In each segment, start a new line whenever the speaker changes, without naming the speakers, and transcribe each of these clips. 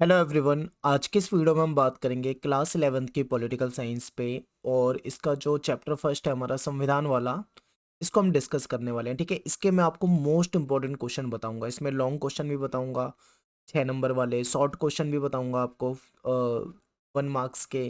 Hello everyone. आज की इस वीडियो में हम बात करेंगे क्लास 11th की पॉलिटिकल साइंस पे। और इसका जो चैप्टर फर्स्ट है हमारा संविधान वाला, इसको हम डिस्कस करने वाले हैं। ठीक है, इसके मैं आपको मोस्ट इंपॉर्टेंट क्वेश्चन बताऊंगा। इसमें लॉन्ग क्वेश्चन भी बताऊंगा, 6 नंबर वाले शॉर्ट क्वेश्चन भी बताऊंगा आपको, 1 मार्क्स के,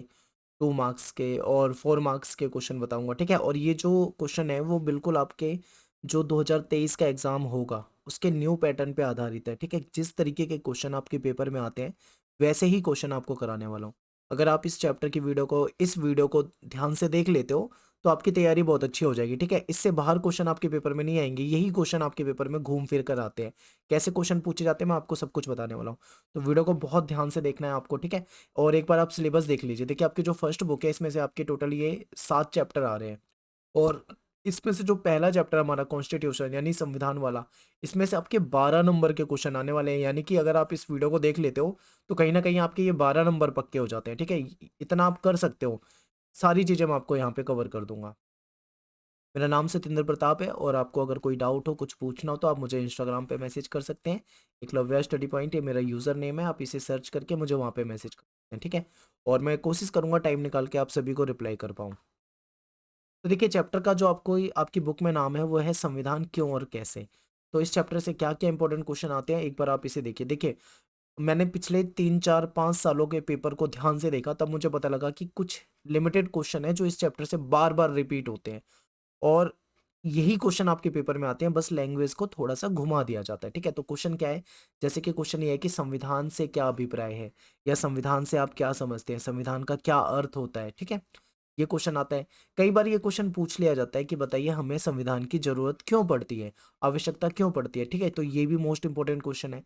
2 मार्क्स के और 4 मार्क्स के क्वेश्चन बताऊंगा। ठीक है, और ये जो क्वेश्चन है वो बिल्कुल आपके जो 2023 का एग्जाम होगा उसके न्यू पैटर्न पे आधारित है। ठीक है, जिस तरीके के क्वेश्चन आपके पेपर में आते हैं वैसे ही क्वेश्चन आपको कराने वाला हूँ। अगर आप इस चैप्टर की वीडियो को ध्यान से देख लेते हो तो आपकी तैयारी बहुत अच्छी हो जाएगी। ठीक है, इससे बाहर क्वेश्चन आपके पेपर में नहीं आएंगे, यही क्वेश्चन आपके पेपर में घूम फिर कर आते हैं। कैसे क्वेश्चन पूछे जाते हैं मैं आपको सब कुछ बताने वाला हूँ, तो वीडियो को बहुत ध्यान से देखना है आपको। ठीक है, और एक बार आप सिलेबस देख लीजिए। देखिए, आपकी जो फर्स्ट बुक है इसमें से आपके टोटल ये 7 चैप्टर आ रहे हैं। और इसमें से जो पहला चैप्टर हमारा कॉन्स्टिट्यूशन यानी संविधान वाला, इसमें से आपके 12 नंबर के क्वेश्चन आने वाले हैं। यानी कि अगर आप इस वीडियो को देख लेते हो तो कहीं ना कहीं आपके ये 12 नंबर पक्के हो जाते हैं। ठीक है, इतना आप कर सकते हो। सारी चीजें मैं आपको यहाँ पे कवर कर दूंगा। मेरा नाम सतिंदर प्रताप है, और आपको अगर कोई डाउट हो, कुछ पूछना हो, तो आप मुझे इंस्टाग्राम पे मैसेज कर सकते हैं। एकलव्य स्टडी पॉइंट ये मेरा यूजर नेम है, आप इसे सर्च करके मुझे वहाँ पे मैसेज कर सकते हैं। ठीक है, और मैं कोशिश करूंगा टाइम निकाल के आप सभी को रिप्लाई कर पाऊँ। तो देखिए, चैप्टर का जो आपको आपकी बुक में नाम है वो है संविधान क्यों और कैसे। तो इस चैप्टर से क्या क्या इंपॉर्टेंट क्वेश्चन आते हैं एक बार आप इसे देखिए। देखिए, मैंने पिछले 3 4 5 सालों के पेपर को ध्यान से देखा, तब मुझे पता लगा कि कुछ लिमिटेड क्वेश्चन है जो इस चैप्टर से बार बार रिपीट होते हैं। और यही क्वेश्चन आपके पेपर में आते हैं, बस लैंग्वेज को थोड़ा सा घुमा दिया जाता है। ठीक है, तो क्वेश्चन क्या है? जैसे कि क्वेश्चन ये है कि संविधान से क्या अभिप्राय है, या संविधान से आप क्या समझते हैं, संविधान का क्या अर्थ होता है। ठीक है, ये क्वेश्चन आता है। कई बार ये क्वेश्चन पूछ लिया जाता है कि बताइए हमें संविधान की जरूरत क्यों पड़ती है, आवश्यकता क्यों पड़ती है। ठीक है, तो ये भी मोस्ट इंपॉर्टेंट क्वेश्चन है।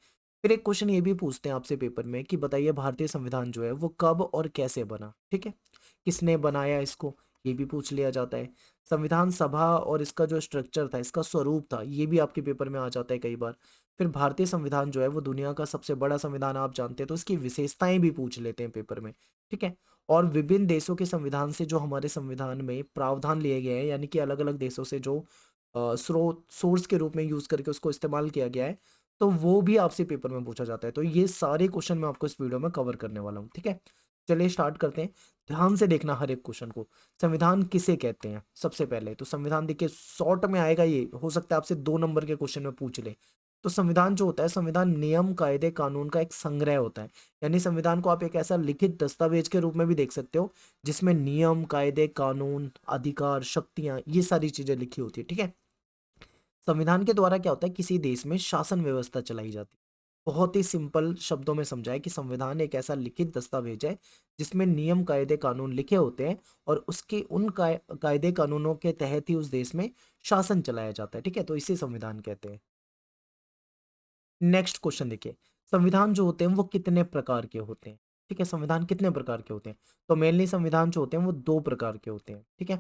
फिर एक क्वेश्चन ये भी पूछते हैं आपसे पेपर में कि बताइए भारतीय संविधान जो है वो कब और कैसे बना। ठीक है, किसने बनाया इसको, ये भी पूछ लिया जाता है। संविधान सभा और इसका जो स्ट्रक्चर था, इसका स्वरूप था, ये भी आपके पेपर में आ जाता है कई बार। फिर भारतीय संविधान जो है वो दुनिया का सबसे बड़ा संविधान आप जानते हैं, तो इसकी विशेषताएं भी पूछ लेते हैं पेपर में। ठीक है, और विभिन्न देशों के संविधान से जो हमारे संविधान में प्रावधान लिए गए हैं, यानी कि अलग अलग देशों से जो स्रोत सोर्स के रूप में यूज करके उसको इस्तेमाल किया गया है, तो वो भी आपसे पेपर में पूछा जाता है। तो ये सारे क्वेश्चन मैं आपको इस वीडियो में कवर करने वाला हूँ। ठीक है, चलिए स्टार्ट करते हैं। ध्यान से देखना हर एक क्वेश्चन को। संविधान किसे कहते हैं? सबसे पहले तो संविधान देखिए शॉर्ट में आएगा, ये हो सकता है आपसे 2 नंबर के क्वेश्चन में पूछ ले। तो संविधान जो होता है, संविधान नियम कायदे कानून का एक संग्रह होता है। यानी संविधान को आप एक ऐसा लिखित दस्तावेज के रूप में भी देख सकते हो जिसमें नियम कायदे कानून अधिकार शक्तियां ये सारी चीजें लिखी होती है। ठीक है, संविधान के द्वारा क्या होता है, किसी देश में शासन व्यवस्था चलाई जाती है। बहुत ही सिंपल शब्दों में समझाए कि संविधान एक ऐसा लिखित दस्तावेज है जिसमें नियम कायदे कानून लिखे होते हैं, और उसके उन कायदे कानूनों के तहत ही उस देश में शासन चलाया जाता है। ठीक है, तो इसे संविधान कहते हैं। नेक्स्ट क्वेश्चन देखिए, संविधान जो होते हैं वो कितने प्रकार के होते हैं? ठीक है, संविधान कितने प्रकार के होते हैं? तो मेनली संविधान जो होते हैं वो 2 प्रकार के होते हैं। ठीक है,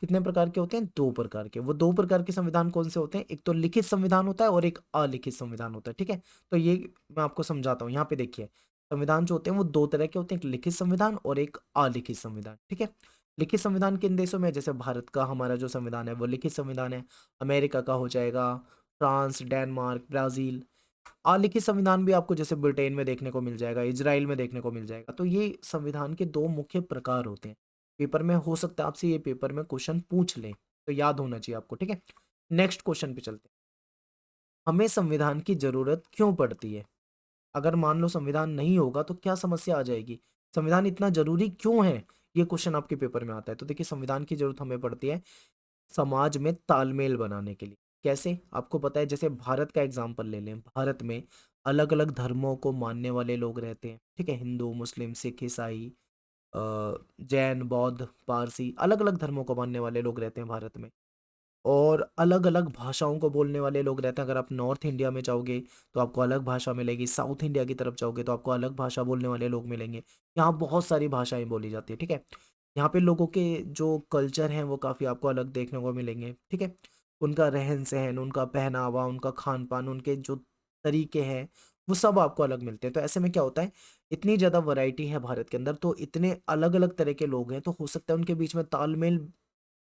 कितने प्रकार के होते हैं? 2 प्रकार के। वो 2 प्रकार के संविधान कौन से होते हैं? एक तो लिखित संविधान होता है और एक अलिखित संविधान होता है। ठीक है, तो ये मैं आपको समझाता हूँ। यहाँ पे देखिए, संविधान जो होते हैं वो 2 तरह के होते हैं, एक लिखित संविधान और एक अलिखित संविधान। ठीक है, लिखित संविधान किन देशों में? जैसे भारत का हमारा जो संविधान है वो लिखित संविधान है। अमेरिका का हो जाएगा, फ्रांस, डेनमार्क, ब्राजील। अलिखित संविधान भी आपको जैसे ब्रिटेन में देखने को मिल जाएगा, इजराइल में देखने को मिल जाएगा। तो ये संविधान के 2 मुख्य प्रकार होते हैं। पेपर में हो सकता है आपसे ये पेपर में क्वेश्चन पूछ ले, तो याद होना चाहिए आपको। ठीक है, नेक्स्ट क्वेश्चन पे चलते हैं। हमें संविधान की जरूरत क्यों पड़ती है? अगर मान लो संविधान नहीं होगा तो क्या समस्या आ जाएगी? संविधान इतना जरूरी क्यों है? ये क्वेश्चन आपके पेपर में आता है। तो देखिए, संविधान की जरूरत हमें पड़ती है समाज में तालमेल बनाने के लिए। कैसे? आपको पता है, जैसे भारत का एग्जाम्पल ले लें, भारत में अलग अलग धर्मों को मानने वाले लोग रहते हैं। ठीक है, हिंदू मुस्लिम सिख ईसाई, जैन बौद्ध पारसी, अलग अलग धर्मों को मानने वाले लोग रहते हैं भारत में। और अलग अलग भाषाओं को बोलने वाले लोग रहते हैं। अगर आप नॉर्थ इंडिया में जाओगे तो आपको अलग भाषा मिलेगी, साउथ इंडिया की तरफ जाओगे तो आपको अलग भाषा बोलने वाले लोग मिलेंगे। यहाँ बहुत सारी भाषाएं बोली जाती है। ठीक है, यहाँ पे लोगों के जो कल्चर हैं वो काफ़ी आपको अलग देखने को मिलेंगे। ठीक है, उनका रहन सहन, उनका पहनावा, उनका खान पान, उनके जो तरीके हैं वो सब आपको अलग मिलते हैं। तो ऐसे में क्या होता है, इतनी ज़्यादा वैरायटी है भारत के अंदर, तो इतने अलग अलग तरह के लोग हैं, तो हो सकता है उनके बीच में तालमेल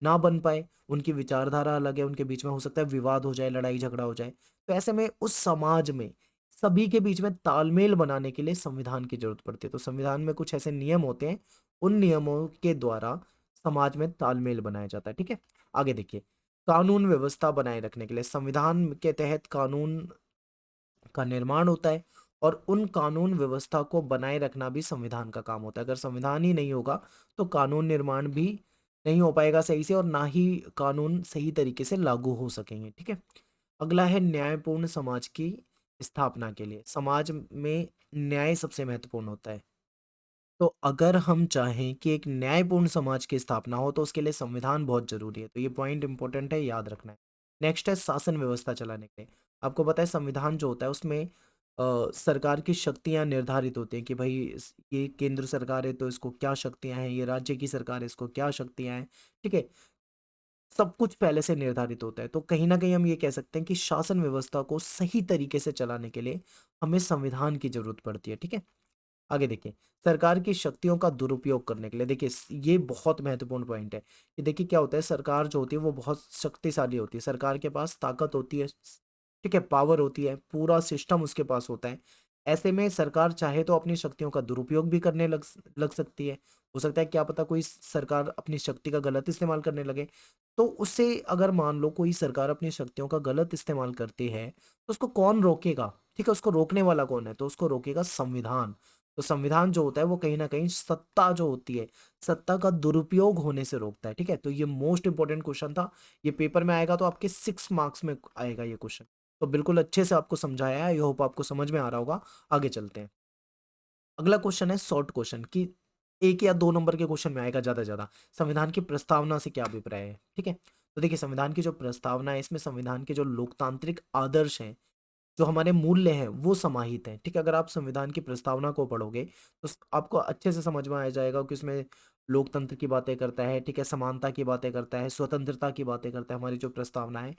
ना बन पाए। उनकी विचारधारा अलग है, उनके बीच में हो सकता है विवाद हो जाए, लड़ाई झगड़ा हो जाए। तो ऐसे में उस समाज में सभी के बीच में तालमेल बनाने के लिए संविधान की जरूरत पड़ती है। तो संविधान में कुछ ऐसे नियम होते हैं, उन नियमों के द्वारा समाज में तालमेल बनाया जाता है। ठीक है, आगे देखिए, कानून व्यवस्था बनाए रखने के लिए संविधान के तहत कानून का निर्माण होता है, और उन कानून व्यवस्था को बनाए रखना भी संविधान का काम होता है। अगर संविधान ही नहीं होगा तो कानून निर्माण भी नहीं हो पाएगा सही से, और ना ही कानून सही तरीके से लागू हो सकेंगे। ठीक है, अगला है न्यायपूर्ण समाज की स्थापना के लिए। समाज में न्याय सबसे महत्वपूर्ण होता है। तो अगर हम चाहें कि एक न्यायपूर्ण समाज की स्थापना हो तो उसके लिए संविधान बहुत जरूरी है। तो ये पॉइंट इंपॉर्टेंट है, याद रखना है। नेक्स्ट है शासन व्यवस्था चलाने के लिए। आपको पता है संविधान जो होता है उसमें सरकार की शक्तियां निर्धारित होती हैं कि भाई ये केंद्र सरकार है तो इसको क्या शक्तियां हैं, ये राज्य की सरकार है इसको क्या शक्तियां हैं। ठीक है, सब कुछ पहले से निर्धारित होता है। तो कहीं ना कहीं हम ये कह सकते हैं कि शासन व्यवस्था को सही तरीके से चलाने के लिए हमें संविधान की जरूरत पड़ती है। ठीक है, आगे देखिए, सरकार की शक्तियों का दुरुपयोग करने के लिए। देखिए ये बहुत महत्वपूर्ण पॉइंट है कि देखिए क्या होता है, सरकार जो होती है वो बहुत शक्तिशाली होती है, सरकार के पास ताकत होती है। ठीक है, पावर होती है, पूरा सिस्टम उसके पास होता है। ऐसे में सरकार चाहे तो अपनी शक्तियों का दुरुपयोग भी करने लग सकती है। हो सकता है क्या पता कोई सरकार अपनी शक्ति का गलत इस्तेमाल करने लगे। तो उससे अगर मान लो कोई सरकार अपनी शक्तियों का गलत इस्तेमाल करती है तो उसको कौन रोकेगा? ठीक है, उसको रोकने वाला कौन है? तो उसको रोकेगा संविधान। तो संविधान जो होता है वो कहीं ना कहीं सत्ता जो होती है, सत्ता का दुरुपयोग होने से रोकता है। ठीक है, तो ये मोस्ट इंपॉर्टेंट क्वेश्चन था, ये पेपर में आएगा तो आपके 6 मार्क्स में आएगा ये क्वेश्चन। तो बिल्कुल अच्छे से आपको समझाया है, आई होप आपको समझ में आ रहा होगा। आगे चलते हैं, अगला क्वेश्चन है शॉर्ट क्वेश्चन की, 1 या 2 नंबर के क्वेश्चन में आएगा ज्यादा ज्यादा। संविधान की प्रस्तावना से क्या अभिप्राय है? ठीक है, तो देखिए संविधान की जो प्रस्तावना है इसमें संविधान के जो लोकतांत्रिक आदर्श हैं, जो हमारे मूल्य हैं वो समाहित हैं। ठीक है, अगर आप संविधान की प्रस्तावना को पढ़ोगे तो आपको अच्छे से समझ में आ जाएगा कि उसमें लोकतंत्र की बातें करता है, ठीक है, समानता की बातें करता है, स्वतंत्रता की बातें करता है। हमारी जो प्रस्तावना है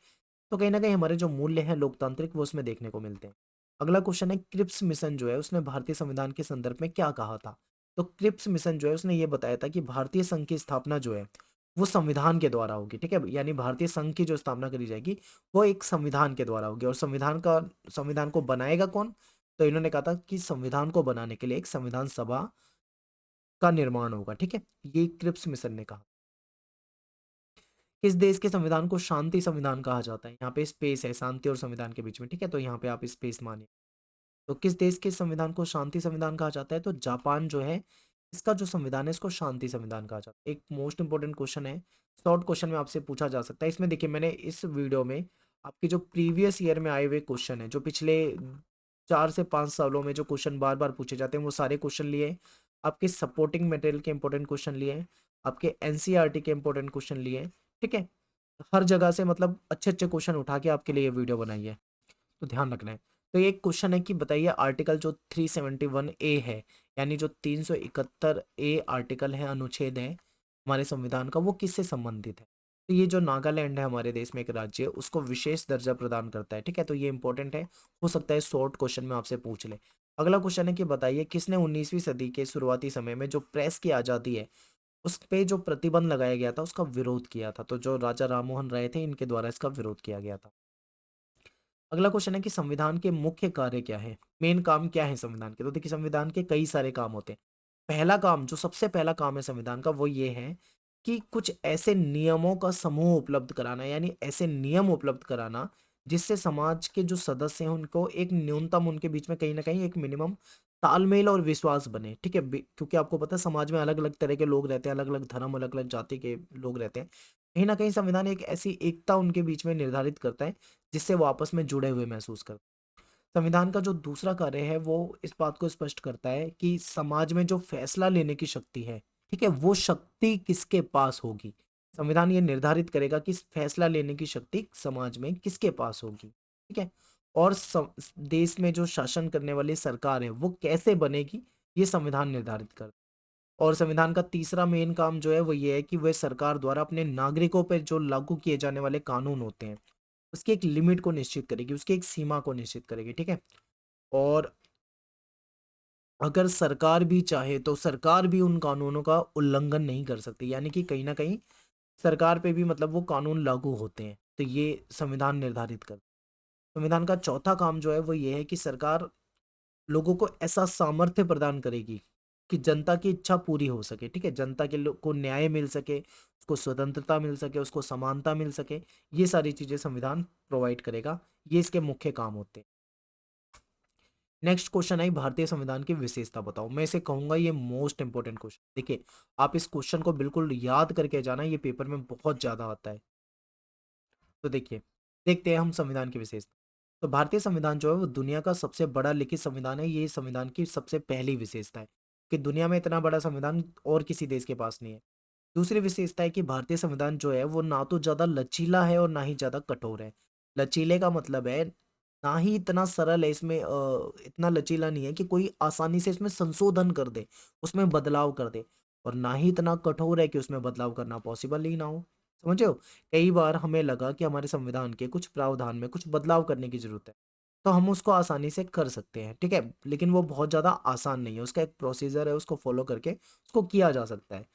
तो कहीं ना कहीं हमारे जो मूल्य हैं लोकतांत्रिक वो उसमें देखने को मिलते हैं। अगला क्वेश्चन है क्रिप्स मिशन जो है उसने भारतीय संविधान के संदर्भ में क्या कहा था? तो क्रिप्स मिशन जो है उसने ये बताया था कि भारतीय संघ की स्थापना जो है वो संविधान के द्वारा होगी। ठीक है, यानी भारतीय संघ की जो स्थापना करी जाएगी वो एक संविधान के द्वारा होगी। और संविधान को बनाएगा कौन? तो इन्होंने कहा था कि संविधान को बनाने के लिए एक संविधान सभा का निर्माण होगा। ठीक है, ये क्रिप्स मिशन ने कहा। किस देश के संविधान को शांति संविधान कहा जाता है? यहाँ पे स्पेस है शांति और संविधान के बीच में। ठीक है, तो यहाँ पे आप स्पेस मानिए। तो किस देश के संविधान को शांति संविधान कहा जाता है? तो जापान जो है इसका जो संविधान है इसको शांति संविधान कहा जाता है। एक मोस्ट इंपोर्टेंट क्वेश्चन है, शॉर्ट क्वेश्चन में आपसे पूछा जा सकता है। इसमें देखिए मैंने इस वीडियो में आपके जो प्रीवियस ईयर में आए हुए क्वेश्चन है, जो पिछले 4 से 5 सालों में जो क्वेश्चन बार बार पूछे जाते हैं वो सारे क्वेश्चन लिए हैं। आपके सपोर्टिंग मटेरियल के इंपॉर्टेंट क्वेश्चन लिए हैं, आपके एनसीईआरटी के इंपॉर्टेंट क्वेश्चन लिए हैं। ठीक है, हर जगह से मतलब अच्छे अच्छे क्वेश्चन उठा के आपके लिए ये वीडियो बनाई है, तो ध्यान रखना है। तो ये एक क्वेश्चन है कि बताइए आर्टिकल जो 371A है, यानी जो 371A आर्टिकल है, अनुच्छेद है हमारे संविधान का, वो किससे संबंधित है? तो ये जो नागालैंड है हमारे देश में एक राज्य है उसको विशेष दर्जा प्रदान करता है। ठीक है, तो ये इंपॉर्टेंट है, हो सकता है शॉर्ट क्वेश्चन में आपसे पूछ ले। अगला क्वेश्चन है कि बताइए किसने 19वीं सदी के शुरुआती समय में जो प्रेस की आज़ादी है उस पे जो प्रतिबंध लगाया गया था उसका विरोध किया था? तो जो राजा राममोहन राय थे इनके द्वारा इसका विरोध किया गया था। अगला क्वेश्चन है कि संविधान के मुख्य कार्य क्या है, मेन काम क्या है संविधान के? तो देखिए संविधान के कई सारे काम होते हैं। पहला काम, जो सबसे पहला काम है संविधान का, वो ये है कि कुछ ऐसे नियमों का समूह उपलब्ध कराना, यानी ऐसे नियम उपलब्ध कराना जिससे समाज के जो सदस्य हैं उनको एक न्यूनतम, उनके बीच में कहीं ना कहीं एक मिनिमम तालमेल और विश्वास बने। ठीक है, क्योंकि आपको पता है समाज में अलग अलग तरह के लोग रहते हैं, अलग अलग धर्म, अलग अलग जाति के लोग रहते हैं। कहीं ना कहीं संविधान एक ऐसी एकता उनके बीच में निर्धारित करता है जिससे वो आपस में जुड़े हुए महसूस करते हैं। संविधान का जो दूसरा कार्य है वो इस बात को स्पष्ट करता है कि समाज में जो फैसला लेने की शक्ति है, ठीक है, वो शक्ति किसके पास होगी। संविधान ये निर्धारित करेगा कि फैसला लेने की शक्ति समाज में किसके पास होगी। ठीक है, और देश में जो शासन करने वाली सरकार है वो कैसे बनेगी, ये संविधान निर्धारित कर। और संविधान का तीसरा मेन काम जो है वो ये है कि वह सरकार द्वारा अपने नागरिकों पर जो लागू किए जाने वाले कानून होते हैं उसकी एक लिमिट को निश्चित करेगी, उसकी एक सीमा को निश्चित करेगी। ठीक है, और अगर सरकार भी चाहे तो सरकार भी उन कानूनों का उल्लंघन नहीं कर सकती, यानी कि कहीं ना कहीं सरकार पे भी मतलब वो कानून लागू होते हैं। तो ये संविधान निर्धारित कर। संविधान का चौथा काम जो है वो ये है कि सरकार लोगों को ऐसा सामर्थ्य प्रदान करेगी कि जनता की इच्छा पूरी हो सके, ठीक है, जनता के लोग को न्याय मिल सके, उसको स्वतंत्रता मिल सके, उसको समानता मिल सके, ये सारी चीजें संविधान प्रोवाइड करेगा। ये इसके मुख्य काम होते हैं। नेक्स्ट क्वेश्चन है भारतीय संविधान की विशेषता बताओ। मैं इसे कहूंगा ये मोस्ट इंपोर्टेंट क्वेश्चन। देखिए, आप इस क्वेश्चन को बिल्कुल याद करके जाना, ये पेपर में बहुत ज्यादा आता है। तो देखिए, देखते हैं हम संविधान की विशेषता। तो भारतीय संविधान जो है वो दुनिया का सबसे बड़ा लिखित संविधान है। ये संविधान की सबसे पहली विशेषता है कि दुनिया में इतना बड़ा संविधान और किसी देश के पास नहीं है। दूसरी विशेषता है कि भारतीय संविधान जो है वो ना तो ज्यादा लचीला है और ना ही ज्यादा कठोर है। लचीले का मतलब है ना ही इतना सरल है इसमें, इतना लचीला नहीं है कि कोई आसानी से इसमें संशोधन कर दे, उसमें बदलाव कर दे, और ना ही इतना कठोर है कि उसमें बदलाव करना पॉसिबल ही ना हो। समझे हो? कई बार हमें लगा कि हमारे संविधान के कुछ प्रावधान में कुछ बदलाव करने की जरूरत है, तो हम उसको आसानी से कर सकते हैं, ठीक है, लेकिन वो बहुत ज़्यादा आसान नहीं है, उसका एक प्रोसीजर है, उसको फॉलो करके उसको किया जा सकता है।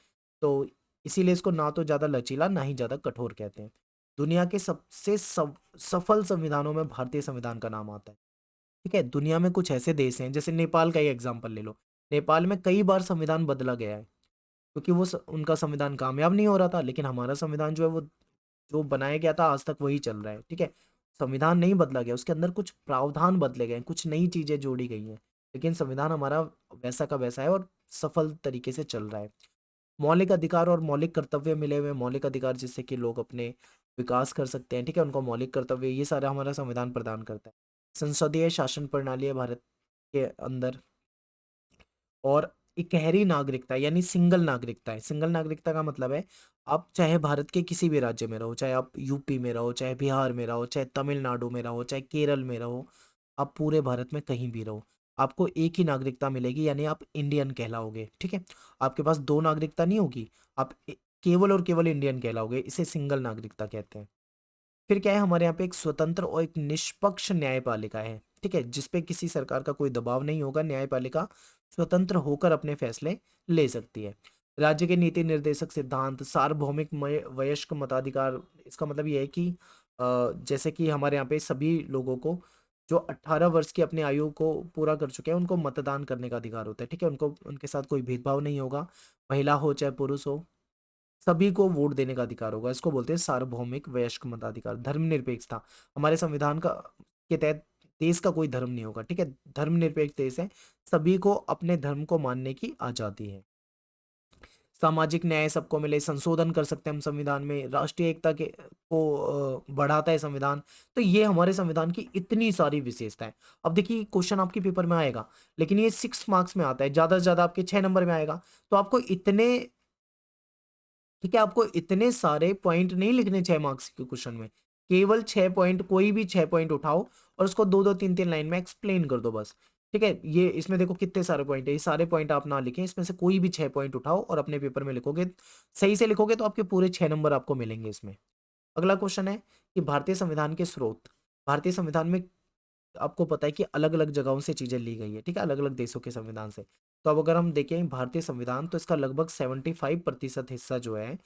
तो इसीलिए इसको ना तो ज़्यादा लचीला ना ही ज़्यादा कठोर कहते हैं। दुनिया के सबसे सफल संविधानों में भारतीय संविधान का नाम आता है। ठीक है, दुनिया में कुछ ऐसे देश हैं, जैसे नेपाल का ही एग्जाम्पल ले लो। नेपाल में कई बार संविधान बदला गया है क्योंकि उनका संविधान कामयाब नहीं हो रहा था, लेकिन हमारा संविधान जो है वो जो बनाया गया था आज तक वही चल रहा है। ठीक है, संविधान नहीं बदला गया, उसके अंदर कुछ प्रावधान बदले गए, कुछ नई चीजें जोड़ी गई हैं, लेकिन संविधान हमारा वैसा का वैसा है और सफल तरीके से चल रहा है। मौलिक अधिकार और मौलिक कर्तव्य मिले हुए। मौलिक अधिकार जिससे कि लोग अपने विकास कर सकते हैं, ठीक है, उनको मौलिक कर्तव्य, ये सारा हमारा संविधान प्रदान करता है। संसदीय शासन प्रणाली है भारत के अंदर। और इकहरी नागरिकता यानी सिंगल नागरिकता है। सिंगल नागरिकता का मतलब है आप चाहे भारत के किसी भी राज्य में रहो, चाहे आप यूपी में रहो, चाहे बिहार में रहो, चाहे तमिलनाडु में रहो, चाहे केरल में रहो, आप पूरे भारत में कहीं भी रहो, आपको एक ही नागरिकता मिलेगी, यानी आप इंडियन कहलाओगे। ठीक है, आपके पास दो नागरिकता नहीं होगी, आप केवल और केवल इंडियन कहलाओगे। इसे सिंगल नागरिकता कहते हैं। फिर क्या है, हमारे यहाँ पे एक स्वतंत्र और एक निष्पक्ष न्यायपालिका है। ठीक है, जिसपे किसी सरकार का कोई दबाव नहीं होगा। न्यायपालिका स्वतंत्र होकर अपने फैसले ले सकती है। राज्य के नीति निर्देशक सिद्धांत, सार्वभौमिक वयस्क मताधिकार। इसका मतलब ये है कि जैसे कि हमारे यहाँ पे सभी लोगों को जो 18 वर्ष की अपनी आयु को पूरा कर चुके हैं उनको मतदान करने का अधिकार होता है। ठीक है, उनको उनके साथ कोई भेदभाव नहीं होगा, महिला हो चाहे पुरुष हो, सभी को वोट देने का अधिकार होगा। इसको बोलते हैं सार्वभौमिक वयस्क मताधिकार। धर्मनिरपेक्षता, हमारे संविधान का के तहत देश का कोई धर्म नहीं होगा। ठीक है, धर्मनिरपेक्ष देश है, सभी को अपने धर्म को मानने की आजादी है। सामाजिक न्याय सबको मिले, संशोधन कर सकते हैं हम संविधान में, राष्ट्रीय एकता के को बढ़ाता है संविधान। तो ये हमारे संविधान की इतनी सारी विशेषताएं। अब देखिए, क्वेश्चन आपके पेपर में आएगा, लेकिन ये 6 मार्क्स में आता है, ज्यादा से ज्यादा आपके 6 नंबर में आएगा। तो आपको इतने, ठीक है, आपको इतने सारे पॉइंट नहीं लिखने 6 मार्क्स के क्वेश्चन में। केवल 6 पॉइंट, कोई भी 6 पॉइंट उठाओ और उसको दो दो तीन तीन लाइन में एक्सप्लेन कर दो बस। ठीक है, ये इसमें देखो कितने सारे पॉइंट है, ये सारे पॉइंट आप ना लिखें, इसमें से कोई भी 6 पॉइंट उठाओ और अपने पेपर में लिखोगे, सही से लिखोगे तो आपके पूरे 6 नंबर आपको मिलेंगे इसमें। अगला क्वेश्चन है कि भारतीय संविधान के स्रोत। भारतीय संविधान में आपको पता है कि अलग अलग जगहों से चीजें ली गई है, ठीक है, अलग अलग देशों के संविधान से। तो अब अगर हम देखें भारतीय संविधान, तो इसका लगभग 75% हिस्सा जो है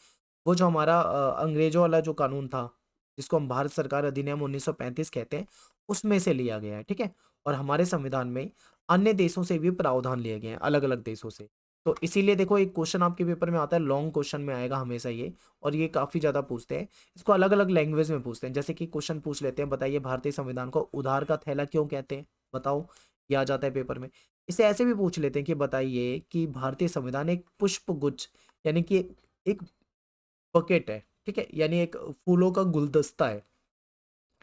वो जो हमारा अंग्रेजों वाला जो कानून था, जिसको हम भारत सरकार अधिनियम 1935 कहते हैं, उसमें से लिया गया है। ठीक है, और हमारे संविधान में अन्य देशों से भी प्रावधान लिए गए हैं, अलग अलग देशों से। तो इसीलिए देखो, एक क्वेश्चन आपके पेपर में आता है, लॉन्ग क्वेश्चन में आएगा हमेशा ये, और ये काफी ज्यादा पूछते हैं। इसको अलग अलग लैंग्वेज में पूछते हैं। जैसे कि क्वेश्चन पूछ लेते हैं, बताइए भारतीय संविधान को उधार का थैला क्यों कहते हैं, बताओ। ये आ जाता है पेपर में। इसे ऐसे भी पूछ लेते हैं कि बताइए कि भारतीय संविधान एक पुष्प गुच्छ, यानी कि एक बकेट है, ठीक है, यानी एक फूलों का गुलदस्ता है,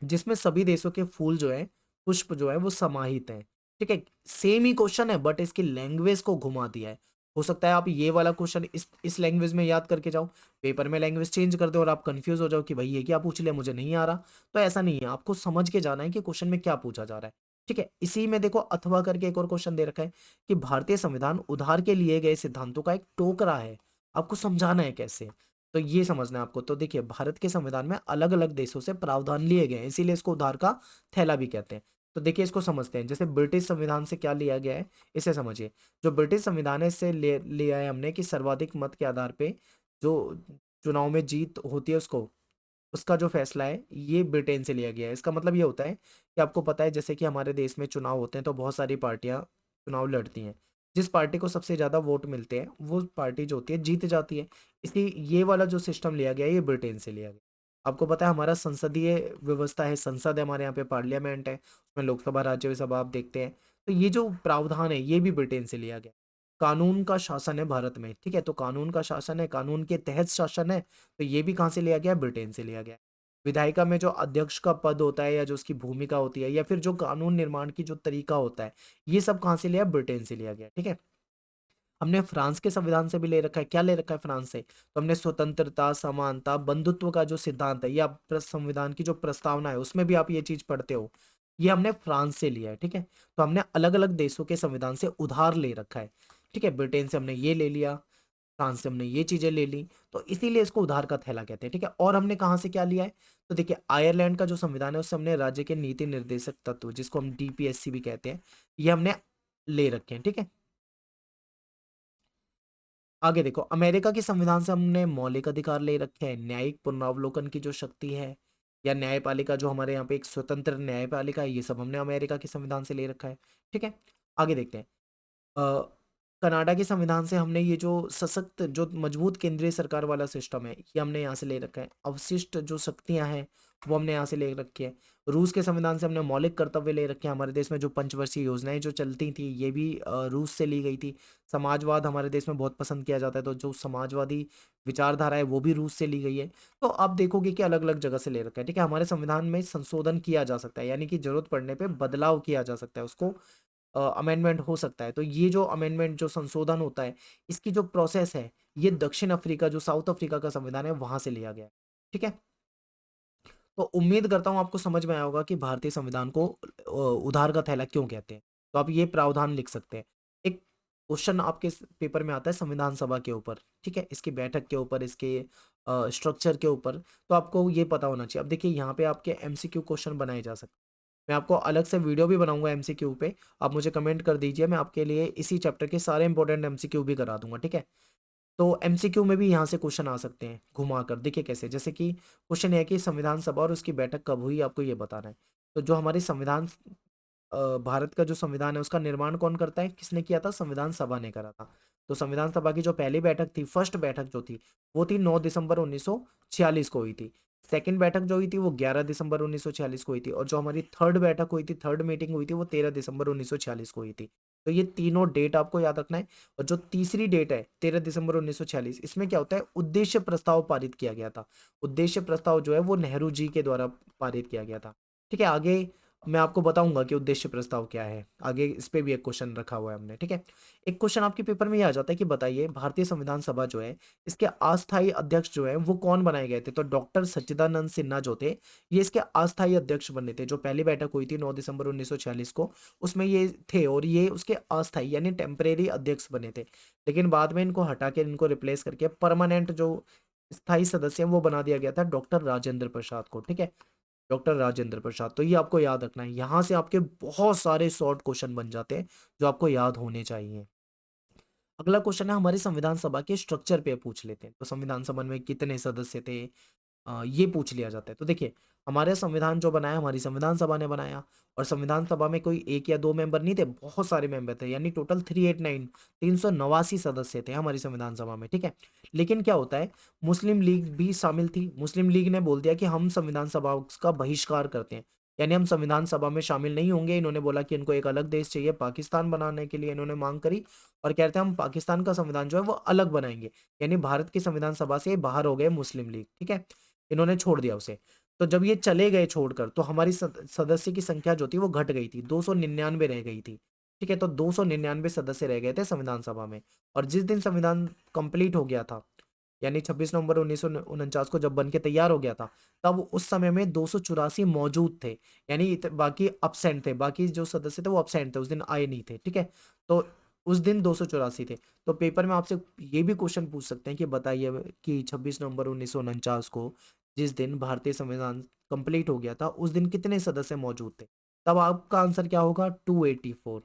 जिसमें सभी देशों के फूल जो है, पुष्प जो है वो समाहित हैं। ठीक है, सेम ही क्वेश्चन है बट इसकी लैंग्वेज को घुमा दिया है। हो सकता है आप ये वाला क्वेश्चन इस लैंग्वेज में याद करके जाओ, पेपर में लैंग्वेज चेंज कर दो और आप कंफ्यूज हो जाओ कि भाई ये क्या पूछ लिया, मुझे नहीं आ रहा। तो ऐसा नहीं है, आपको समझ के जाना है कि क्वेश्चन में क्या पूछा जा रहा है। ठीक है, इसी में देखो अथवा करके एक और क्वेश्चन दे रखा है कि भारतीय संविधान उधार के लिए गए सिद्धांतों का एक टोकरा है। आपको समझाना है कैसे, तो ये समझना है आपको। तो देखिए, भारत के संविधान में अलग अलग देशों से प्रावधान लिए गए हैं, इसीलिए इसको उधार का थैला भी कहते हैं। तो देखिए, इसको समझते हैं। जैसे ब्रिटिश संविधान से क्या लिया गया है, इसे समझिए। जो ब्रिटिश संविधान है, इससे ले लिया है हमने कि सर्वाधिक मत के आधार पे जो चुनाव में जीत होती है उसको उसका जो फैसला है ये ब्रिटेन से लिया गया है। इसका मतलब ये होता है कि आपको पता है जैसे कि हमारे देश में चुनाव होते हैं तो बहुत सारी पार्टियां चुनाव लड़ती हैं। जिस पार्टी को सबसे ज़्यादा वोट मिलते हैं वो पार्टी जो होती है जीत जाती है। इसलिए ये वाला जो सिस्टम लिया गया है ये ब्रिटेन से लिया गया। आपको पता है हमारा संसदीय व्यवस्था है, संसद है, हमारे यहाँ पे पार्लियामेंट है, उसमें लोकसभा राज्यसभा आप देखते हैं। तो ये जो प्रावधान है ये भी ब्रिटेन से लिया गया। कानून का शासन है भारत में, ठीक है, तो कानून का शासन है, कानून के तहत शासन है, तो ये भी कहाँ से लिया गया? ब्रिटेन से लिया गया। विधायिका में जो अध्यक्ष का पद होता है या जो उसकी भूमिका होती है या फिर जो कानून निर्माण की जो तरीका होता है, ये सब कहाँ से लिया? ब्रिटेन से लिया गया, ठीक है। हमने फ्रांस के संविधान से भी ले रखा है। क्या ले रखा है फ्रांस से? तो हमने स्वतंत्रता, समानता, बंधुत्व का जो सिद्धांत है या संविधान की जो प्रस्तावना है उसमें भी आप ये चीज पढ़ते हो, ये हमने फ्रांस से लिया है, ठीक है। तो हमने अलग अलग देशों के संविधान से उधार ले रखा है, ठीक है। ब्रिटेन से हमने ये ले लिया, फ्रांस से हमने ये चीजें ले ली, तो इसीलिए इसको उधार का थैला कहते हैं, ठीक है। और हमने कहाँ से क्या लिया है? तो देखिए आयरलैंड का जो संविधान है उससे हमने राज्य के नीति निर्देशक तत्व, जिसको हम डीपीएससी भी कहते हैं, ये हमने ले रखे हैं, ठीक है। आगे देखो, अमेरिका के संविधान से हमने मौलिक अधिकार ले रखे हैं, न्यायिक पुनरावलोकन की जो शक्ति है या न्यायपालिका, जो हमारे यहाँ पे एक स्वतंत्र न्यायपालिका है, ये सब हमने अमेरिका के संविधान से ले रखा है, ठीक है। आगे देखते हैं। अ, कनाडा के संविधान से हमने ये जो सशक्त, जो मजबूत केंद्रीय सरकार वाला सिस्टम है, ये हमने यहाँ से ले रखा है। अवशिष्ट जो शक्तियां हैं वो हमने यहाँ से ले रखी है। रूस के संविधान से हमने मौलिक कर्तव्य ले रखे हैं। हमारे देश में जो पंचवर्षीय योजनाएं जो चलती थी ये भी रूस से ली गई थी। समाजवाद हमारे देश में बहुत पसंद किया जाता है, तो जो समाजवादी विचारधारा है वो भी रूस से ली गई है। तो आप देखोगे कि अलग अलग जगह से ले रखा है, ठीक है। हमारे संविधान में संशोधन किया जा सकता है, यानी कि जरूरत पड़ने पे बदलाव किया जा सकता है, उसको अमेंडमेंट हो सकता है। तो ये जो अमेंडमेंट, जो संशोधन होता है, इसकी जो प्रोसेस है, ये दक्षिण अफ्रीका, जो साउथ अफ्रीका का संविधान है, वहां से लिया गया है, ठीक है। तो उम्मीद करता हूँ आपको समझ में आया होगा कि भारतीय संविधान को उधार का थैला क्यों कहते हैं। तो आप ये प्रावधान लिख सकते हैं। एक क्वेश्चन आपके पेपर में आता है संविधान सभा के ऊपर, ठीक है, इसकी बैठक के ऊपर, इसके स्ट्रक्चर के ऊपर, तो आपको ये पता होना चाहिए। अब देखिए यहाँ पे आपके एमसीक्यू क्वेश्चन बनाए जा सकते हैं। मैं आपको अलग से वीडियो भी बनाऊंगा एमसीक्यू पे, आप मुझे कमेंट कर दीजिए, मैं आपके लिए इसी चैप्टर के सारे इंपॉर्टेंट एमसीक्यू भी करा दूंगा, ठीक है। तो एमसीक्यू में भी यहाँ से क्वेश्चन आ सकते हैं घुमा कर, देखिए कैसे। जैसे कि क्वेश्चन है कि संविधान सभा और उसकी बैठक कब हुई, आपको ये बताना है। तो जो हमारी संविधान, भारत का जो संविधान है उसका निर्माण कौन करता है, किसने किया था? संविधान सभा ने करा था। तो संविधान सभा की जो पहली बैठक थी, फर्स्ट बैठक जो थी, वो थी 9 दिसंबर 1946 को हुई थी। सेकंड बैठक जो हुई थी वो 11 दिसंबर 1946 को हुई थी, और जो हमारी थर्ड बैठक हुई थी, थर्ड मीटिंग हुई थी, वो 13 दिसंबर 1946 को हुई थी। तो ये तीनों डेट आपको याद रखना है। और जो तीसरी डेट है 13 दिसंबर 1946, इसमें क्या होता है? उद्देश्य प्रस्ताव पारित किया गया था। उद्देश्य प्रस्ताव जो है वो नेहरू जी के द्वारा पारित किया गया था, ठीक है। आगे मैं आपको बताऊंगा कि उद्देश्य प्रस्ताव क्या है, आगे इस पे भी एक क्वेश्चन रखा हुआ है हमने, ठीक है। एक क्वेश्चन आपके पेपर में ये आ जाता है कि बताइए भारतीय संविधान सभा जो है, इसके अस्थायी अध्यक्ष जो है वो कौन बनाए गए थे? तो डॉक्टर सच्चिदानंद सिन्हा जो थे, ये इसके अस्थायी अध्यक्ष बने थे। जो पहली बैठक हुई थी 9 दिसंबर 1946 को, उसमें ये थे, और ये उसके अस्थायी यानी टेम्परेरी अध्यक्ष बने थे। लेकिन बाद में इनको हटा के, इनको रिप्लेस करके परमानेंट जो स्थायी सदस्य हैं वो बना दिया गया था डॉक्टर राजेंद्र प्रसाद को, ठीक है। डॉक्टर राजेंद्र प्रसाद, तो ये आपको याद रखना है। यहाँ से आपके बहुत सारे शॉर्ट क्वेश्चन बन जाते हैं जो आपको याद होने चाहिए। अगला क्वेश्चन है हमारी संविधान सभा के स्ट्रक्चर पे पूछ लेते हैं। तो संविधान सभा में कितने सदस्य थे, ये पूछ लिया जाता है। तो देखिए हमारे संविधान जो बनाया हमारी संविधान सभा ने बनाया, और संविधान सभा में कोई एक या दो मेंबर नहीं थे, बहुत सारे मेंबर थे, यानी टोटल 389 389 सदस्य थे हमारी संविधान सभा में, ठीक है। लेकिन क्या होता है, मुस्लिम लीग भी शामिल थी। मुस्लिम लीग ने बोल दिया कि हम संविधान सभा का बहिष्कार करते हैं, यानी हम संविधान सभा में शामिल नहीं होंगे। इन्होंने बोला कि इनको एक अलग देश चाहिए, पाकिस्तान बनाने के लिए इन्होंने मांग करी, और कहते हैं हम पाकिस्तान का संविधान जो है वो अलग बनाएंगे। यानी भारत की संविधान सभा से बाहर हो गए मुस्लिम लीग, ठीक है, इन्होंने छोड़ दिया उसे। तो जब ये चले गए छोड़कर, तो हमारी सदस्य की संख्या जो थी वो घट गई थी, 299 रह गई थी, ठीक है। तो 299 सदस्य रह गए थे संविधान सभा में। और जिस दिन संविधान कंप्लीट हो गया था, यानी 26 नवंबर 1949 को जब बन के तैयार हो गया था, तब उस समय में 284 मौजूद थे, यानी बाकी अब्सेंट थे, बाकी जो सदस्य थे वो अब्सेंट थे, उस दिन आए नहीं थे, ठीक है। तो उस दिन 284 थे। तो पेपर में आपसे ये भी क्वेश्चन पूछ सकते हैं कि बताइए कि 26 नवंबर 1949 को, जिस दिन भारतीय संविधान कंप्लीट हो गया था, उस दिन कितने सदस्य मौजूद थे? तब आपका आंसर क्या होगा? 284।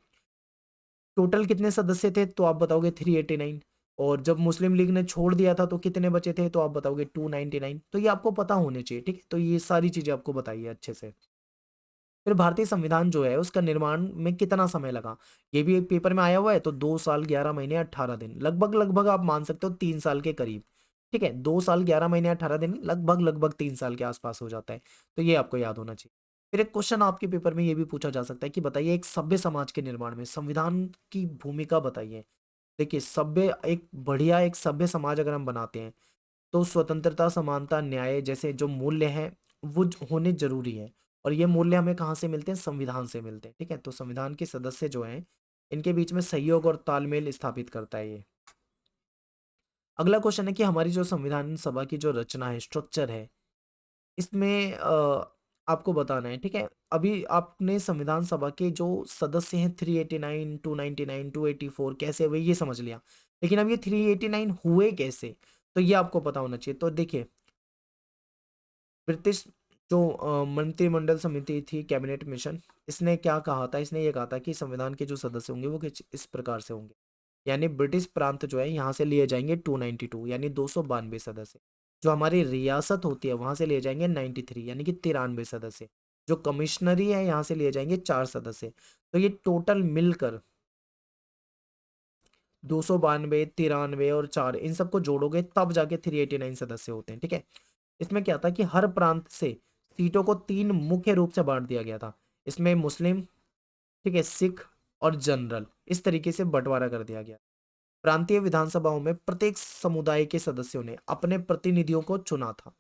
टोटल कितने सदस्य थे? तो आप बताओगे 389। और जब मुस्लिम लीग ने छोड़ दिया था तो कितने बचे थे, तो आप बताओगे 299। तो ये आपको पता होने चाहिए, ठीक है। तो ये सारी चीजें आपको बताइए अच्छे से। फिर भारतीय संविधान जो है उसका निर्माण में कितना समय लगा, ये भी एक पेपर में आया हुआ है। तो 2 साल 11 महीने 18 दिन, लगभग लगभग आप मान सकते हो 3 साल के करीब। ठीक है, 2 साल 11 महीने 18 दिन, लगभग लगभग 3 साल के आसपास हो जाता है। तो ये आपको याद होना चाहिए। फिर एक क्वेश्चन आपके पेपर में ये भी पूछा जा सकता है कि बताइए एक सभ्य समाज के निर्माण में संविधान की भूमिका बताइए। देखिए, सभ्य एक बढ़िया एक सभ्य समाज अगर हम बनाते हैं तो स्वतंत्रता, समानता, न्याय जैसे जो मूल्य हैं वो होने जरूरी है। और ये मूल्य हमें कहाँ से मिलते हैं, संविधान से मिलते हैं। ठीक है, तो संविधान के सदस्य जो हैं इनके बीच में सहयोग और तालमेल स्थापित करता है ये। अगला क्वेश्चन है कि हमारी जो संविधान सभा की जो रचना है, स्ट्रक्चर है, इसमें आपको बताना है। ठीक है, अभी आपने संविधान सभा के जो सदस्य हैं 389, 299, 284 कैसे हुए ये समझ लिया। लेकिन अब ये 389 हुए कैसे, तो ये आपको पता होना चाहिए। तो देखिए, ब्रिटिश जो मंत्रिमंडल समिति थी, कैबिनेट मिशन, इसने क्या कहा था, इसने ये कहा था कि संविधान के जो सदस्य होंगे वो कुछ इस प्रकार से होंगे। यानी ब्रिटिश प्रांत जो है यहाँ से लिए जाएंगे 292 यानी 292 सदस्य। जो हमारी रियासत होती है वहां से लिए जाएंगे 93 यानी कि 93 सदस्य। जो कमिश्नरी है यहाँ से लिए जाएंगे 4 सदस्य। तो ये टोटल मिलकर 292, 93 और 4, इन सबको जोड़ोगे तब जाके 389 सदस्य होते हैं। ठीक है, इसमें क्या था कि हर प्रांत से सीटों को 3 मुख्य रूप से बांट दिया गया था। इसमें मुस्लिम, ठीक है, सिख और जनरल, इस तरीके से बंटवारा कर दिया गया। प्रांतीय विधानसभाओं में प्रत्येक समुदाय के सदस्यों ने अपने प्रतिनिधियों को चुना था।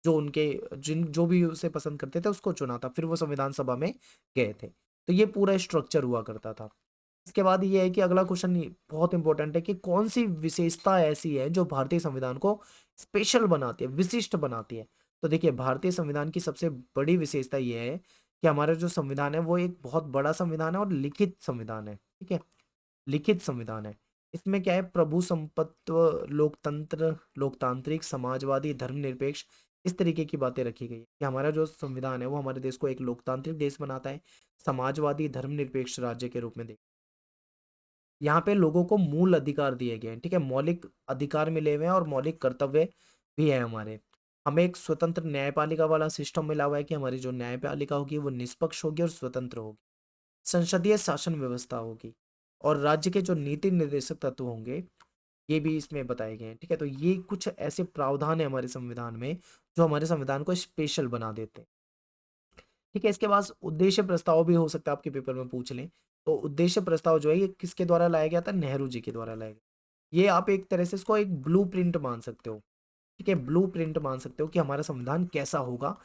जो उनके जिन जो भी उसे पसंद करते थे उसको चुना था, फिर वो संविधान सभा में गए थे। तो ये पूरा स्ट्रक्चर हुआ करता था। इसके बाद ये है कि अगला क्वेश्चन बहुत इंपॉर्टेंट है कि कौन सी विशेषता ऐसी है जो भारतीय संविधान को स्पेशल बनाती है, विशिष्ट बनाती है। तो देखिए, भारतीय संविधान की सबसे बड़ी विशेषता ये है कि हमारा जो संविधान है वो एक बहुत बड़ा संविधान है और लिखित संविधान है। ठीक है, लिखित संविधान है। इसमें क्या है, प्रभु संपत्व, लोकतंत्र, लोकतांत्रिक, समाजवादी, धर्मनिरपेक्ष, इस तरीके की बातें रखी गई है कि हमारा जो संविधान है वो हमारे देश को एक लोकतांत्रिक देश बनाता है, समाजवादी, धर्मनिरपेक्ष राज्य के रूप में। यहाँ पे लोगों को मूल अधिकार दिए गए हैं। ठीक है, मौलिक अधिकार मिले हुए हैं और मौलिक कर्तव्य भी है हमारे। हमें एक स्वतंत्र न्यायपालिका वाला सिस्टम मिला हुआ है कि हमारी जो न्यायपालिका होगी वो निष्पक्ष होगी और स्वतंत्र होगी। संसदीय शासन व्यवस्था होगी और राज्य के जो नीति निर्देशक तत्व होंगे ये भी इसमें बताए गए हैं। ठीक है, तो ये कुछ ऐसे प्रावधान है हमारे संविधान में जो हमारे संविधान को स्पेशल बना देते हैं। ठीक है, इसके बाद उद्देश्य प्रस्ताव भी हो सकता है, आपके पेपर में पूछ लें। तो उद्देश्य प्रस्ताव जो है ये किसके द्वारा लाया गया था, नेहरू जी के द्वारा लाया गया। ये आप एक तरह से इसको एक ब्लूप्रिंट मान सकते हो। ठीक है, ब्लूप्रिंट मान सकते हो कि हमारा संविधान कैसा होगा।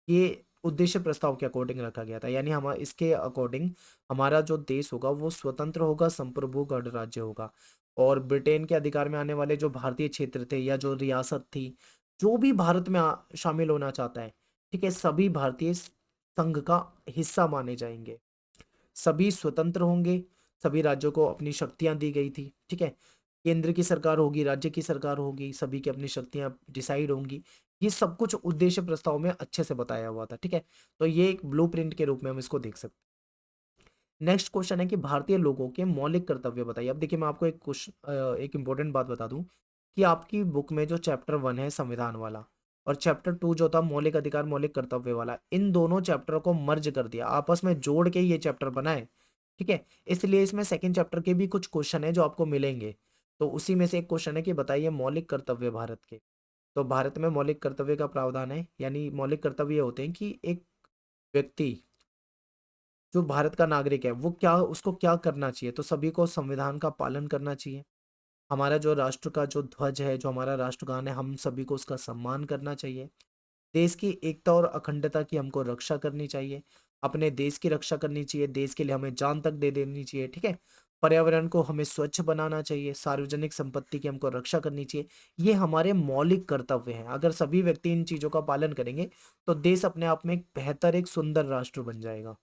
ये उद्देश्य प्रस्ताव के अकॉर्डिंग रखा गया था, यानी हम इसके अकॉर्डिंग हमारा जो देश होगा वो स्वतंत्र होगा, संप्रभु गणराज्य होगा। और ब्रिटेन के अधिकार में आने वाले जो भारतीय क्षेत्र थे या जो रियासत थी, जो भी भारत में शामिल होना चाहता है, ठीक है, सभी भारतीय संघ का हिस्सा माने जाएंगे। सभी स्वतंत्र होंगे। सभी राज्यों को अपनी शक्तियां दी गई थी। ठीक है, केंद्र की सरकार होगी, राज्य की सरकार होगी, सभी की अपनी शक्तियां डिसाइड होंगी। ये सब कुछ उद्देश्य प्रस्ताव में अच्छे से बताया हुआ था। ठीक है, तो ये एक ब्लूप्रिंट के रूप में हम इसको देख सकते हैं। नेक्स्ट क्वेश्चन है कि भारतीय लोगों के मौलिक कर्तव्य बताइए। अब देखिए, मैं आपको एक क्वेश्चन, एक इंपॉर्टेंट बात बता दूं कि आपकी बुक में जो चैप्टर 1 है संविधान वाला और चैप्टर 2 जो था मौलिक अधिकार मौलिक कर्तव्य वाला, इन दोनों चैप्टर को मर्ज कर दिया, आपस में जोड़ के ये चैप्टर बनाए। ठीक है, इसलिए इसमें सेकंड चैप्टर के भी कुछ क्वेश्चन है जो आपको मिलेंगे। तो उसी में से एक क्वेश्चन है कि बताइए मौलिक कर्तव्य भारत के। तो भारत में मौलिक कर्तव्य का प्रावधान है, यानी मौलिक कर्तव्य होते हैं कि एक व्यक्ति जो भारत का नागरिक है वो क्या, उसको क्या करना चाहिए, तो सभी को संविधान का पालन करना चाहिए। हमारा जो राष्ट्र का जो ध्वज है, जो हमारा राष्ट्रगान है, हम सभी को उसका सम्मान करना चाहिए। देश की एकता और अखंडता की हमको रक्षा करनी चाहिए। अपने देश की रक्षा करनी चाहिए, देश के लिए हमें जान तक दे देनी चाहिए। ठीक है, पर्यावरण को हमें स्वच्छ बनाना चाहिए, सार्वजनिक संपत्ति की हमको रक्षा करनी चाहिए। ये हमारे मौलिक कर्तव्य हैं। अगर सभी व्यक्ति इन चीजों का पालन करेंगे तो देश अपने आप में एक बेहतर, एक सुंदर राष्ट्र बन जाएगा।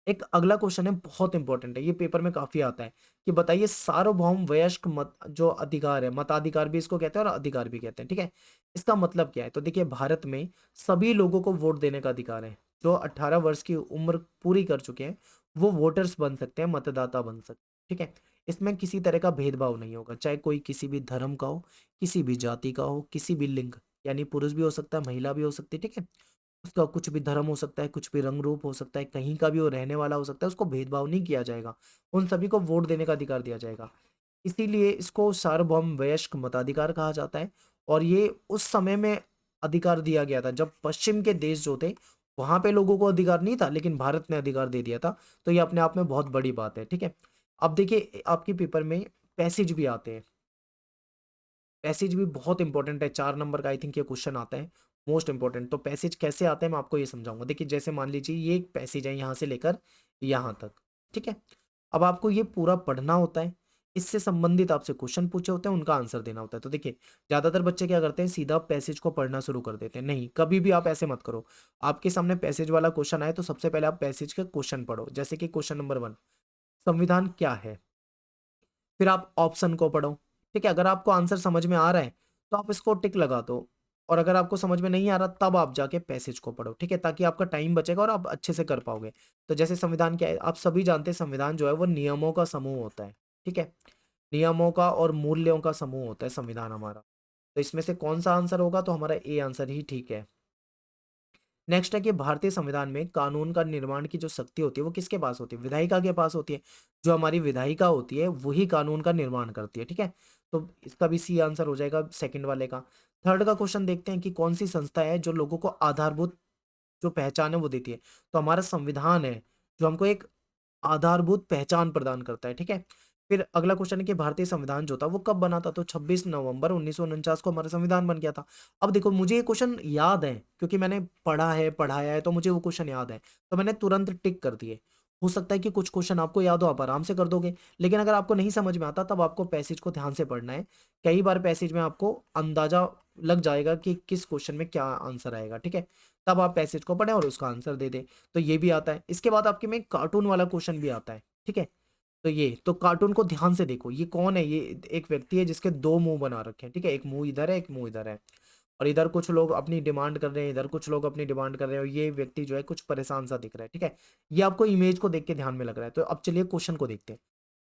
एक अगला क्वेश्चन है, बहुत इंपॉर्टेंट है, ये पेपर में काफी आता है कि बताइए सार्वभौम वयस्क मत जो अधिकार है, मताधिकार भी इसको कहते हैं और अधिकार भी कहते हैं। ठीक है, इसका मतलब क्या है, तो देखिए भारत में सभी लोगों को वोट देने का अधिकार है। जो 18 वर्ष की उम्र पूरी कर चुके हैं वो वोटर्स बन सकते हैं, मतदाता बन सकते हैं। ठीक है, इसमें किसी तरह का भेदभाव नहीं होगा, चाहे कोई किसी भी धर्म का हो, किसी भी जाति का हो, किसी भी लिंग, यानी पुरुष भी हो सकता है, महिला भी हो सकती है, ठीक है? उसका कुछ भी धर्म हो सकता है, कुछ भी रंग रूप हो सकता है, कहीं का भी वो रहने वाला हो सकता है, उसको भेदभाव नहीं किया जाएगा। उन सभी को वोट देने का अधिकार दिया जाएगा। इसीलिए इसको सार्वभौम वयस्क मताधिकार कहा जाता है। और ये उस समय में अधिकार दिया गया था जब पश्चिम के देश जो थे, वहां पे लोगों को अधिकार नहीं था, लेकिन भारत ने अधिकार दे दिया था। तो ये अपने आप में बहुत बड़ी बात है, ठीक है? अब देखिए आपके पेपर में पैसेज भी आते हैं। पैसेज भी बहुत इंपॉर्टेंट है, 4 नंबर का आई थिंक ये क्वेश्चन आता है, मोस्ट इंपॉर्टेंट। तो पैसेज कैसे आते हैं मैं आपको ये समझाऊंगा। देखिए जैसे मान लीजिए ये एक पैसेज है यहाँ से लेकर यहाँ तक, ठीक है? अब आपको ये पूरा पढ़ना होता है, इससे संबंधित आपसे क्वेश्चन पूछे होते हैं, उनका आंसर देना होता है। तो देखिए ज्यादातर बच्चे क्या करते हैं, सीधा पैसेज को पढ़ना शुरू कर देते हैं। नहीं, कभी भी आप ऐसे मत करो। आपके सामने पैसेज वाला क्वेश्चन आए तो सबसे पहले आप पैसेज के क्वेश्चन पढ़ो। जैसे कि क्वेश्चन नंबर 1, संविधान क्या है? फिर आप ऑप्शन को पढ़ो, ठीक है? अगर आपको आंसर समझ में आ रहा है तो आप इसको टिक लगा दो, और अगर आपको समझ में नहीं आ रहा तब आप जाके पैसेज को पढ़ो, ठीक है? ताकि आपका टाइम बचेगा और आप अच्छे से कर पाओगे। तो जैसे संविधान क्या है, आप सभी जानते हैं, संविधान जो है वो नियमों का समूह होता है, ठीक है? नियमों का और मूल्यों का समूह होता है संविधान हमारा। तो इसमें से कौन सा आंसर होगा, तो हमारा ए आंसर ही ठीक है। नेक्स्ट है कि भारतीय संविधान में कानून का निर्माण की जो शक्ति होती है वो किसके पास होती है? विधायिका के पास होती है। जो हमारी विधायिका होती है वही कानून का निर्माण करती है, ठीक है? तो इसका भी सी आंसर हो जाएगा सेकंड वाले का। थर्ड का क्वेश्चन देखते हैं कि कौन सी संस्था है जो लोगों को आधारभूत जो पहचान है वो देती है? तो हमारा संविधान है जो हमको एक आधारभूत पहचान प्रदान करता है, ठीक है? फिर अगला क्वेश्चन है कि भारतीय संविधान जो था वो कब बना था? तो 26 नवंबर 1949 को हमारा संविधान बन गया था। अब देखो मुझे ये क्वेश्चन याद है क्योंकि मैंने पढ़ा है, पढ़ाया है, तो मुझे वो क्वेश्चन याद है, तो मैंने तुरंत टिक कर दिए। हो सकता है कि कुछ क्वेश्चन आपको याद हो, आप आराम से कर दोगे, लेकिन अगर आपको नहीं समझ में आता तब आपको पैसेज को ध्यान से पढ़ना है। कई बार पैसेज में आपको अंदाजा लग जाएगा कि किस क्वेश्चन में क्या आंसर आएगा, ठीक है? तब आप पैसेज को पढ़ें और उसका आंसर दे दें। तो ये भी आता है। इसके बाद आपके में कार्टून वाला क्वेश्चन भी आता है, ठीक है? तो ये तो कार्टून को ध्यान से देखो, ये कौन है? ये एक व्यक्ति है जिसके दो मुंह बना रखे हैं, ठीक है? एक मुंह इधर है, एक मुंह इधर है, और इधर कुछ लोग अपनी डिमांड कर रहे हैं, इधर कुछ लोग अपनी डिमांड कर रहे हैं, और ये व्यक्ति जो है कुछ परेशान सा दिख रहा है, ठीक है? ये आपको इमेज को देख के ध्यान में लग रहा है। तो अब चलिए क्वेश्चन को देखते हैं।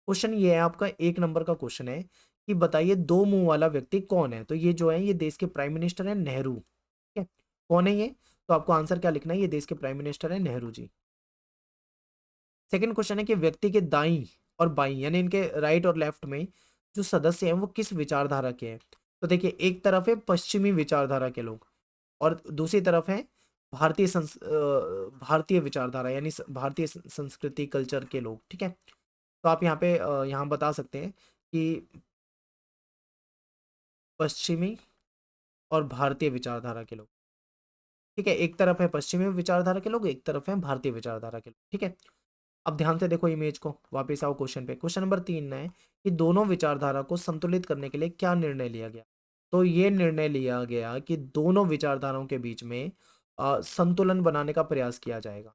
क्वेश्चन ये है आपका, 1 नंबर का क्वेश्चन है कि बताइए दो मुंह वाला व्यक्ति कौन है? तो ये जो है ये देश के प्राइम मिनिस्टर है, नेहरू, ठीक है? कौन है ये? तो आपको आंसर क्या लिखना है, ये देश के प्राइम मिनिस्टर है नेहरू जी। सेकंड क्वेश्चन है कि व्यक्ति के दाईं और बाईं यानी इनके राइट और लेफ्ट में जो सदस्य हैं वो किस विचारधारा के हैं? तो देखिए एक तरफ है पश्चिमी विचारधारा के लोग, और दूसरी तरफ है भारतीय विचारधारा यानी भारतीय संस्कृति कल्चर के लोग, ठीक है? तो आप यहाँ पे यहाँ बता सकते हैं कि पश्चिमी और भारतीय विचारधारा के लोग, ठीक है? एक तरफ है पश्चिमी विचारधारा के लोग, एक तरफ है भारतीय विचारधारा के लोग, ठीक है? अब ध्यान से देखो इमेज को, वापस आओ क्वेश्चन पे। क्वेश्चन नंबर 3 है कि दोनों विचारधारा को संतुलित करने के लिए क्या निर्णय लिया गया? तो ये निर्णय लिया गया कि दोनों विचारधाराओं के बीच में संतुलन बनाने का प्रयास किया जाएगा,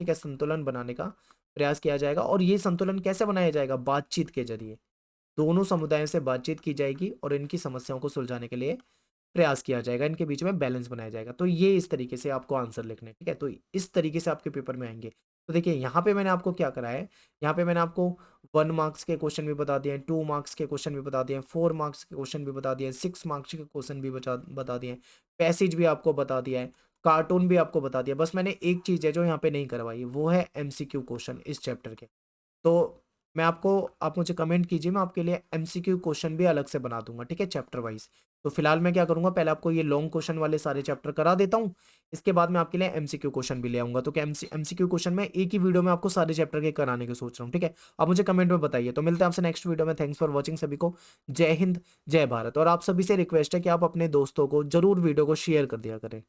ठीक है? संतुलन बनाने का प्रयास किया जाएगा, और ये संतुलन कैसे बनाया जाएगा? बातचीत के जरिए। दोनों समुदायों से बातचीत की जाएगी और इनकी समस्याओं को सुलझाने के लिए प्रयास किया जाएगा, इनके बीच में बैलेंस बनाया जाएगा। तो ये इस तरीके से आपको आंसर लिखने हैं, ठीक है? तो इस तरीके से आपके पेपर में आएंगे। तो देखिए यहाँ पे मैंने आपको क्या करा है, यहाँ पे मैंने आपको 1 मार्क्स के क्वेश्चन भी बता दिए हैं, 2 मार्क्स के क्वेश्चन भी बता दिए हैं, 4 मार्क्स के क्वेश्चन भी बता दिए हैं, 6 मार्क्स के क्वेश्चन भी बता दिए हैं, पैसेज भी आपको बता दिया है, कार्टून भी आपको बता दिया। बस मैंने एक चीज़ है जो यहाँ पे नहीं करवाई, वो है MCQ क्वेश्चन इस चैप्टर के। तो मैं आपको आप मुझे कमेंट कीजिए, मैं आपके लिए एमसीक्यू क्वेश्चन भी अलग से बना दूंगा, ठीक है? Chapter wise. तो फिलहाल मैं क्या करूंगा, पहले आपको ये लॉन्ग क्वेश्चन वाले सारे चैप्टर करा देता हूँ, इसके बाद मैं आपके लिए एमसीक्यू क्वेश्चन भी ले आऊंगा। तो क्या एमसीक्यू क्वेश्चन में एक ही वीडियो में आपको सारे चैप्टर के कराने की सोच रहा हूँ, ठीक है? आप मुझे कमेंट में बताइए। तो मिलते हैं आपसे नेक्स्ट वीडियो में। थैंक्स फॉर वॉचिंग सभी को। जय हिंद, जय भारत। और आप सभी से रिक्वेस्ट है कि आप अपने दोस्तों को जरूर वीडियो को शेयर कर दिया करें।